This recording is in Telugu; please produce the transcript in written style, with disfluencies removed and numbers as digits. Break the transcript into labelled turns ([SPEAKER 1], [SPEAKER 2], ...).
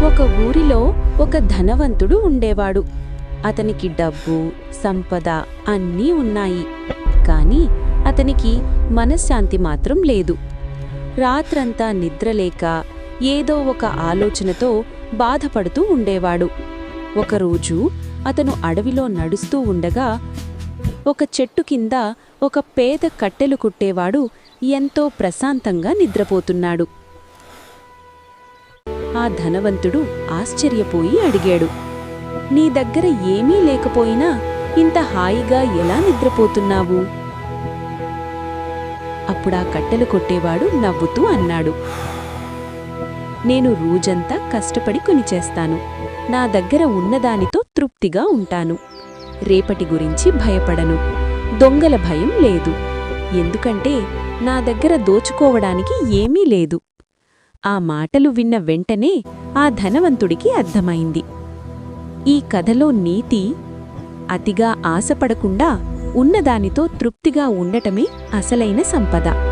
[SPEAKER 1] ఒక ఊరిలో ఒక ధనవంతుడు ఉండేవాడు. అతనికి డబ్బు, సంపద అన్నీ ఉన్నాయి. కాని అతనికి మనశ్శాంతి మాత్రం లేదు. రాత్రంతా నిద్రలేక ఏదో ఒక ఆలోచనతో బాధపడుతూ ఉండేవాడు. ఒకరోజు అతను అడవిలో నడుస్తూ ఉండగా ఒక చెట్టు కింద ఒక పేద కట్టెలు కుట్టేవాడు ఎంతో ప్రశాంతంగా నిద్రపోతున్నాడు. ఆ ధనవంతుడు ఆశ్చర్యపోయి అడిగాడు, "నీ దగ్గర ఏమీ లేకపోయినా ఇంత హాయిగా ఎలా నిద్రపోతున్నావు?" అప్పుడా కట్టెలు కొట్టేవాడు నవ్వుతూ అన్నాడు, "నేను రోజంతా కష్టపడి కొనిచేస్తాను. నా దగ్గర ఉన్నదానితో తృప్తిగా ఉంటాను. రేపటి గురించి భయపడను. దొంగల భయం లేదు. ఎందుకంటే నా దగ్గర దోచుకోవడానికి ఏమీ లేదు." ఆ మాటలు విన్న వెంటనే ఆ ధనవంతుడికి అర్థమైంది. ఈ కథలో నీతి, అతిగా ఆశపడకుండా ఉన్నదానితో తృప్తిగా ఉండటమే అసలైన సంపద.